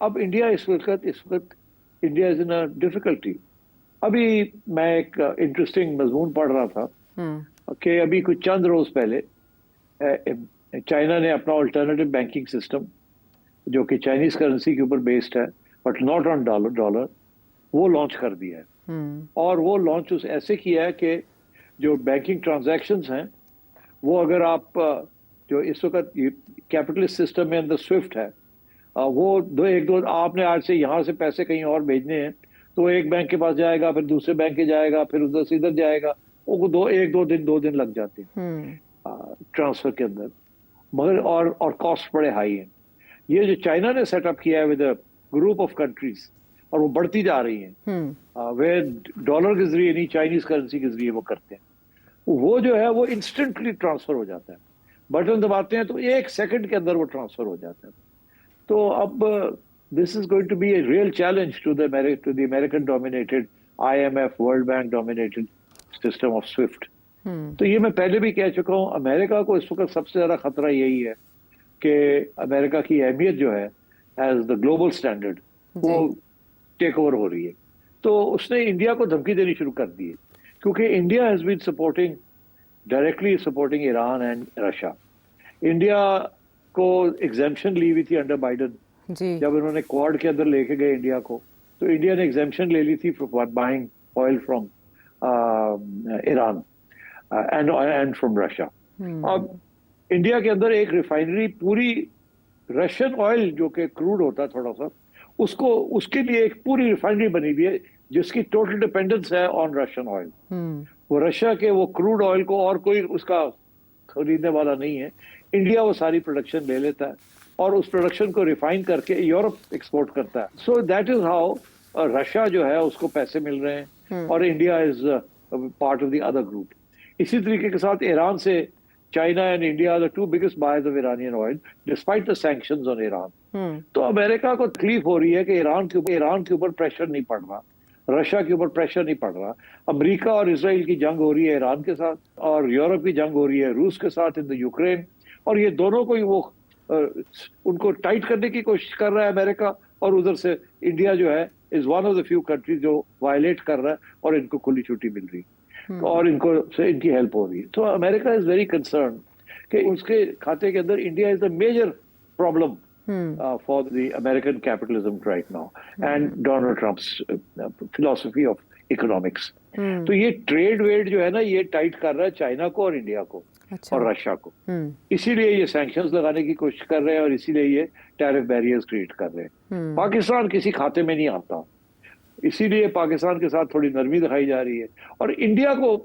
अब इंडिया इस वक्त India is in a difficulty. अभी मैं एक इंटरेस्टिंग मजमून पढ़ रहा था हम्म। कि अभी कुछ चंद रोज पहले चाइना ने अपना अल्टरनेटिव बैंकिंग सिस्टम, जो कि चाइनीज करेंसी के ऊपर बेस्ड है but not on dollar dollar, वो लॉन्च कर दिया है। हम्म। और वो लॉन्च उस ऐसे किया है कि जो बैंकिंग ट्रांजैक्शंस हैं वो, अगर आप जो इस वक्त कैपिटलिस्ट सिस्टम में अंदर स्विफ्ट है, वो दो आपने आज से यहाँ से पैसे कहीं और भेजने हैं तो एक बैंक के पास जाएगा, फिर दूसरे बैंक के जाएगा, फिर उधर से इधर जाएगा। वो दो दिन लग जाते हम्म। हैं ट्रांसफर के अंदर। मगर और कॉस्ट बड़े हाई हैं। ये जो चाइना ने सेटअप किया है विद ग्रुप ऑफ कंट्रीज, और वो बढ़ती जा रही हैं, हम्म। वे डॉलर के जरिए नहीं, चाइनीज करेंसी के जरिए वो करते हैं। वो जो है वो इंस्टेंटली ट्रांसफर हो जाता है। बटन दबाते हैं तो 1 सेकंड के अंदर वो ट्रांसफर हो जाता है। तो अब this is going to be a real challenge to the American dominated, IMF, World Bank dominated system of SWIFT. Hmm. तो ये मैं पहले भी कह चुका हूं, अमेरिका को इस वक्त सबसे ज्यादा खतरा यही है कि अमेरिका की अहमियत जो है एज द ग्लोबल स्टैंडर्ड, वो जी। टेक ओवर हो रही है। तो उसने इंडिया को धमकी देनी शुरू कर दी है, क्योंकि India has been supporting, directly supporting Iran and Russia. India को एग्जेम्पशन ली हुई थी अंडर बाइडन, जी। जब उन्होंने क्वाड के अंदर लेके गए इंडिया को, तो इंडिया ने एग्जेम्पशन ले ली थी for buying oil from Iran and from Russia. Hmm. अब इंडिया के अंदर एक रिफाइनरी पूरी, रशियन ऑयल जो कि क्रूड होता है थोड़ा सा, उसको उसके लिए एक पूरी रिफाइनरी बनी हुई है जिसकी टोटल डिपेंडेंस है ऑन रशियन ऑयल। हम्म। वो रशिया के वो क्रूड ऑयल को और कोई उसका खरीदने वाला नहीं है। इंडिया वो सारी प्रोडक्शन ले लेता है और उस प्रोडक्शन को रिफाइन करके यूरोप एक्सपोर्ट करता है। So that is how Russia जो है उसको पैसे मिल रहे हैं, हम्म। और India is part of the other group. इसी तरीके के साथ ईरान से China and India are the two biggest buyers of Iranian oil despite the sanctions on Iran. Hmm. तो अमेरिका को तकलीफ हो रही है कि ईरान के ऊपर प्रेशर नहीं पड़ रहा, रशिया के ऊपर प्रेशर नहीं पड़ रहा। अमेरिका और इसराइल की जंग हो रही है ईरान के साथ, और यूरोप की जंग हो रही है रूस के साथ इन द यूक्रेन। और ये दोनों को ही वो उनको टाइट करने की कोशिश कर रहा है अमेरिका, और उधर से इंडिया जो है is one of the few countries जो वायलेट कर रहा है और इनको खुली छुट्टी मिल रही है हम्म। और इनको से इनकी हेल्प हो रही है। तो अमेरिका इज वेरी कंसर्न कि उसके खाते के अंदर India is the major problem hmm. for the American capitalism right now and Donald Trump's philosophy of economics. हम्म। तो ये ट्रेड वेड जो है ना, ये टाइट कर रहा है चाइना को और इंडिया को अच्छा। और रशिया को। हम्म। इसीलिए ये सैंक्शंस लगाने की कोशिश कर रहे हैं और इसीलिए ये टैरिफ बैरियर्स क्रिएट कर रहे हैं। हम्म। पाकिस्तान किसी खाते में नहीं आता, इसीलिए पाकिस्तान के साथ थोड़ी नरमी दिखाई जा रही है। और इंडिया को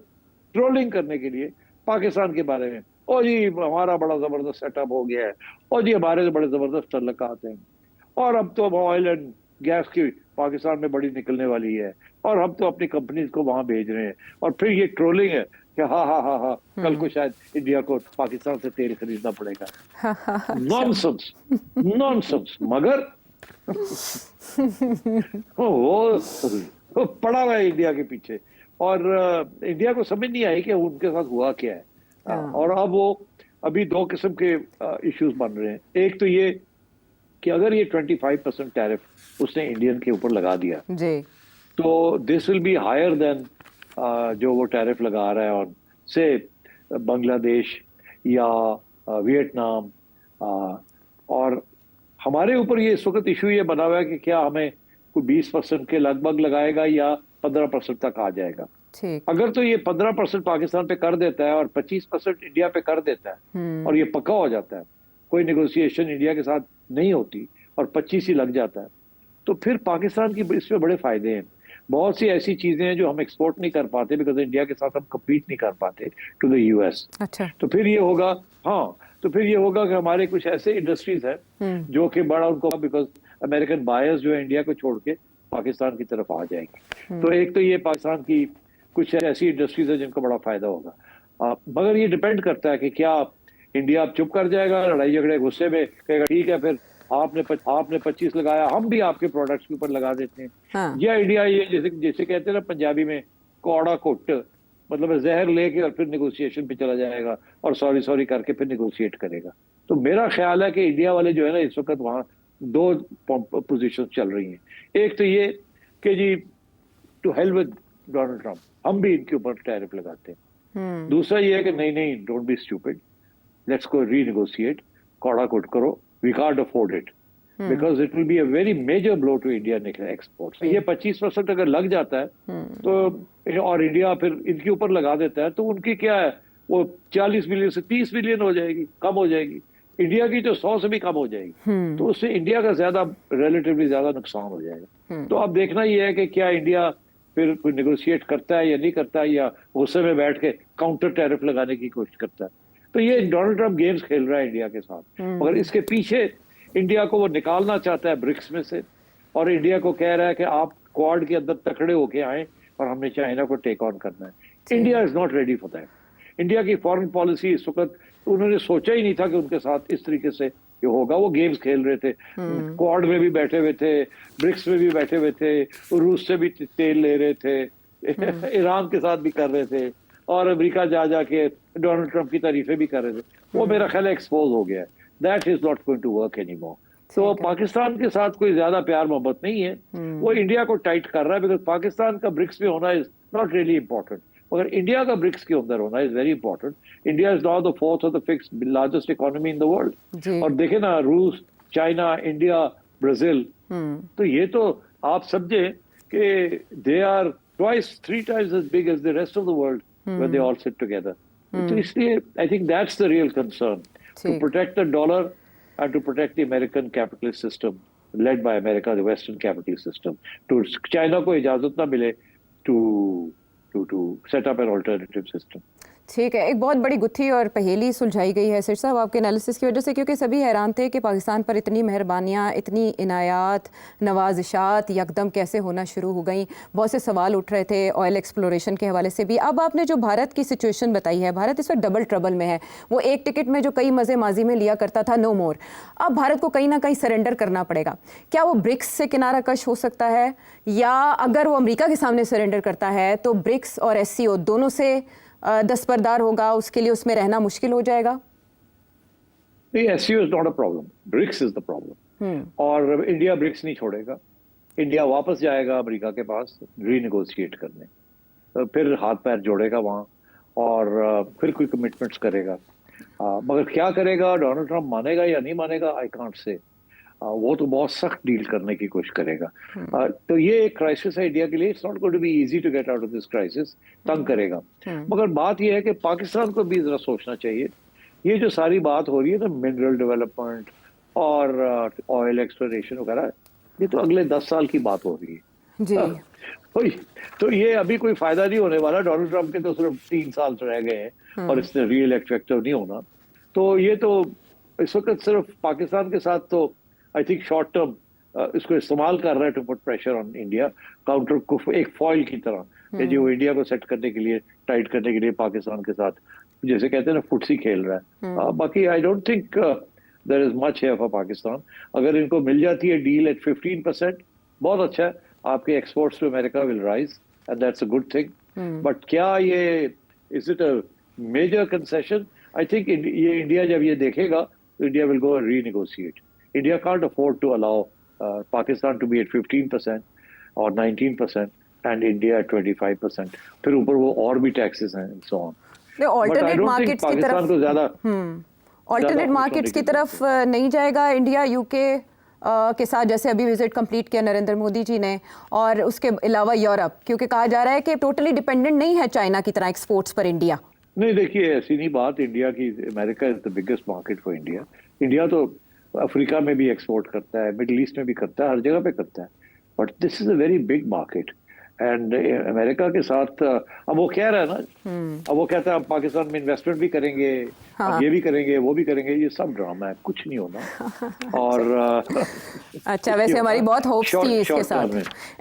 ट्रोलिंग करने के लिए पाकिस्तान के बारे में, ओ जी हमारा बड़ा जबरदस्त सेटअप हो गया है, ओ जी हमारे तो बड़े जबरदस्त तल्लुकात हैं, और अब तो ऑयल एंड गैस की पाकिस्तान में बड़ी निकलने वाली है, और हम तो अपनी कंपनीज को वहां भेज रहे हैं। और फिर ये ट्रोलिंग है कि हाँ हाँ हाँ हाँ, कल को शायद इंडिया को पाकिस्तान से तेल खरीदना पड़ेगा। अच्छा। Nonsense, nonsense. मगर वो पड़ा हुआ है इंडिया के पीछे, और इंडिया को समझ नहीं आई कि उनके साथ हुआ क्या है। हाँ। और अब वो अभी दो किस्म के इश्यूज बन रहे हैं। एक तो ये कि अगर ये 25% टैरिफ उसने इंडियन के ऊपर लगा दिया, जी। तो this will be higher than जो वो टैरिफ लगा रहा है और से बांग्लादेश या वियतनाम। और हमारे ऊपर ये इस वक्त इशू ये बना हुआ है कि क्या हमें कोई 20% के लगभग लगाएगा या 15% तक आ जाएगा। ठीक। अगर तो ये 15% पाकिस्तान पे कर देता है और 25% इंडिया पे कर देता है, और हम्म। ये पक्का हो जाता है, कोई नेगोशिएशन इंडिया के साथ नहीं होती और 25 ही लग जाता है, तो फिर पाकिस्तान की इसमें बड़े फायदे हैं। बहुत सी ऐसी चीजें हैं जो हम एक्सपोर्ट नहीं कर पाते बिकॉज इंडिया के साथ हम कम्पीट नहीं कर पाते टू द यूएस। अच्छा। तो फिर ये होगा, हाँ, तो फिर ये होगा कि हमारे कुछ ऐसे इंडस्ट्रीज हैं हम्म। जो कि बड़ा उनको, बिकॉज अमेरिकन बायर्स जो है इंडिया को छोड़ के पाकिस्तान की तरफ आ जाएंगे। तो एक तो ये पाकिस्तान की कुछ ऐसी इंडस्ट्रीज है जिनको बड़ा फायदा होगा। मगर ये डिपेंड करता है कि क्या इंडिया अब चुप कर जाएगा, लड़ाई झगड़े गुस्से में कहेगा ठीक है फिर आपने 25 लगाया, हम भी आपके प्रोडक्ट्स के ऊपर लगा देते हैं। हाँ। या इंडिया ये जैसे जैसे कहते हैं ना पंजाबी में, कौड़ा कुट, मतलब जहर लेके और फिर निगोशिएशन पे चला जाएगा और सॉरी सॉरी करके फिर निगोशिएट करेगा। तो मेरा ख्याल है कि इंडिया वाले जो है ना इस वक्त वहां दो पोजीशन चल रही हैं। एक तो ये कि go to hell with Donald Trump, हम भी इनके ऊपर टैरिफ लगाते हैं। दूसरा ये है कि नहीं नहीं, don't be stupid, let's go renegotiate, कौड़ा कुट करो, we can't afford it because it will be a very major blow to Indian exports. ये 25% अगर लग जाता है तो, और इंडिया फिर इनके ऊपर लगा देता है, तो उनकी क्या है, वो 40 बिलियन से 30 बिलियन हो जाएगी, कम हो जाएगी। इंडिया की तो 100 से भी कम हो जाएगी, तो उससे इंडिया का ज्यादा रिलेटिवली ज्यादा नुकसान हो जाएगा। तो अब देखना ये है कि क्या इंडिया फिर कोई नेगोशिएट करता है या नहीं करता है, या गुस्से में बैठ के काउंटर टैरिफ लगाने की कोशिश करता है। तो ये डोनाल्ड ट्रम्प गेम्स खेल रहा है इंडिया के साथ, मगर इसके पीछे इंडिया को वो निकालना चाहता है ब्रिक्स में से, और इंडिया को कह रहा है कि आप क्वाड के अंदर तकड़े होके आए और हमने चाइना को टेक ऑन करना है। India is not ready for that. India की फॉरेन पॉलिसी इस वक्त, उन्होंने सोचा ही नहीं था कि उनके साथ इस तरीके से ये होगा। वो गेम्स खेल रहे थे, क्वाड में भी बैठे हुए थे, ब्रिक्स में भी बैठे हुए थे, रूस से भी तेल ले रहे थे, ईरान के साथ भी कर रहे थे, और अमेरिका जा जाके डोनाल्ड ट्रम्प की तारीफें भी कर रहे थे। वो मेरा ख्याल एक्सपोज हो गया है। That is not going to work any more. तो पाकिस्तान के साथ कोई ज्यादा प्यार मोहब्बत नहीं है, वो इंडिया को टाइट कर रहा है, बिकॉज पाकिस्तान का ब्रिक्स में होना इज नॉट रियली इंपॉर्टेंट, मगर इंडिया का ब्रिक्स के अंदर होना is very important. India is now the fourth और the fifth largest economy in the world. और देखे ना, रूस, चाइना, इंडिया, ब्राजील, तो ये तो आप समझे कि they are twice, 3 times as big as the rest of the world when they all sit together. तो इसलिए I think that's the real concern, to protect the dollar and to protect the American capitalist system led by America, the Western capitalist system. To China को इजाजत ना मिले to set up an alternative system. ठीक है, एक बहुत बड़ी गुत्थी और पहेली सुलझाई गई है सिर साहब आपके एनालिसिस की वजह से, क्योंकि सभी हैरान थे कि पाकिस्तान पर इतनी मेहरबानियाँ, इतनी इनायात, नवाजिशात यकदम कैसे होना शुरू हो गई। बहुत से सवाल उठ रहे थे ऑयल एक्सप्लोरेशन के हवाले से भी। अब आपने जो भारत की सिचुएशन बताई है, भारत इस वक्त डबल ट्रबल में है। वो एक टिकट में जो कई मज़े माजी में लिया करता था, नो मोर, अब भारत को कहीं ना कहीं सरेंडर करना पड़ेगा। क्या वो ब्रिक्स से किनारा कश हो सकता है, या अगर वो अमेरिका के सामने सरेंडर करता है तो ब्रिक्स और SCO दोनों से दस्तबरदार होगा, उसके लिए उसमें रहना मुश्किल हो जाएगा? नहीं, SCO is not a problem, BRICS is the problem. और इंडिया ब्रिक्स नहीं छोड़ेगा, इंडिया वापस जाएगा अमेरिका के पास रीनेगोशिएट करने, तो फिर हाथ पैर जोड़ेगा वहां, और फिर कोई कमिटमेंट्स करेगा। मगर क्या करेगा, डोनाल्ड ट्रम्प मानेगा या नहीं मानेगा, आई कांट से। वो तो बहुत सख्त डील करने की कोशिश करेगा। तो ये एक क्राइसिस है इंडिया के लिए। It's not going to be easy to get out of this crisis, तंग करेगा। मगर बात ये है कि पाकिस्तान को भी जरा सोचना चाहिए। ये जो सारी बात हो रही है ना, मिनरल डेवलपमेंट और ऑयल एक्सप्लोरेशन वगैरह, ये तो अगले 10 साल की बात हो रही है जी। तो ये अभी कोई फायदा नहीं होने वाला। डोनाल्ड ट्रम्प के तो सिर्फ 3 साल रह गए हैं और इसने रियल इफेक्टिव नहीं होना। तो ये तो इस वक्त सिर्फ पाकिस्तान के साथ तो आई थिंक शॉर्ट टर्म इसको इस्तेमाल कर रहा है to put pressure on India, counter को एक फॉइल की तरह, कि जो इंडिया को सेट करने के लिए, टाइट करने के लिए पाकिस्तान के साथ, जैसे कहते हैं ना, फुटसी खेल रहा है। बाकी I don't think there is much here for Pakistan. अगर इनको मिल जाती है डील एट 15%, बहुत अच्छा है, आपके exports to America will rise and that's a good thing. But क्या ये, is it a major concession? I think ये इंडिया जब ये देखेगा तो India will go renegotiate. India can't afford to allow Pakistan to be at 15% or 19% and India at 25%. फिर ऊपर वो और भी taxes हैं and so on. Alternate markets की तरफ तो ज़्यादा ऑल्टरनेट मार्केट्स की तरफ नहीं जाएगा इंडिया, यूके के साथ जैसे अभी विजिट कंप्लीट किया नरेंद्र मोदी जी ने, और उसके अलावा यूरोप, क्योंकि कहा जा रहा है कि टोटली डिपेंडेंट नहीं है चाइना की तरह एक्सपोर्ट्स पर इंडिया। नहीं, देखिए ऐसी नहीं बात। इंडिया की, America is the biggest market for India. India तो अफ्रीका में भी एक्सपोर्ट करता है, मिडिल ईस्ट में भी करता है, हर जगह पे करता है। But this is a very big market and America के साथ अब वो कह रहा है ना, अब वो कहता है अब पाकिस्तान में इन्वेस्टमेंट भी करेंगे, अब ये भी करेंगे, वो भी करेंगे। ये सब ड्रामा है, कुछ नहीं होना। और अच्छा, वैसे हमारी बहुत होप्स थी इसके साथ,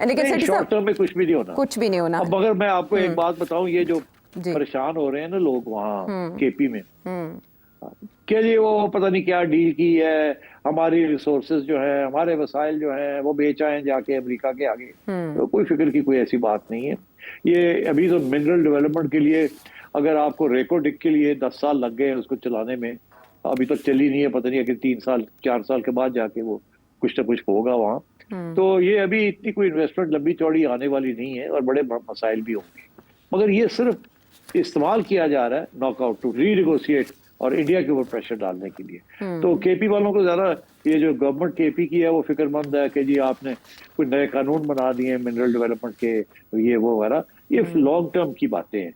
लेकिन शॉर्ट टर्म में कुछ भी नहीं होना, कुछ भी नहीं होना। अब अगर मैं आपको एक बात बताऊं, ये जो परेशान हो रहे हैं ना लोग वहाँ केपी में, क्या जी वो पता नहीं क्या डील की है, हमारी रिसोर्सेज जो है, हमारे वसाइल जो हैं वो बेच आए जाके अमेरिका के आगे। तो कोई फिक्र की कोई ऐसी बात नहीं है। ये अभी तो मिनरल डेवलपमेंट के लिए, अगर आपको रेको डिक के लिए 10 साल लग गए उसको चलाने में, अभी तक चली नहीं है। पता नहीं अगर 3 साल 4 साल के बाद जाके वो कुछ ना कुछ होगा वहाँ। तो ये अभी इतनी कोई इन्वेस्टमेंट लंबी चौड़ी आने वाली नहीं है और बड़े मसाइल भी होंगे, मगर ये सिर्फ इस्तेमाल किया जा रहा है नॉकआउट टू रीनेगोशिएट और इंडिया के ऊपर प्रेशर डालने के लिए। तो केपी वालों को ज्यादा ये जो गवर्नमेंट केपी की है वो फिक्रमंद है कि जी आपने कोई नए कानून बना दिए मिनरल डेवलपमेंट के, ये वो वगैरह, ये लॉन्ग टर्म की बातें हैं।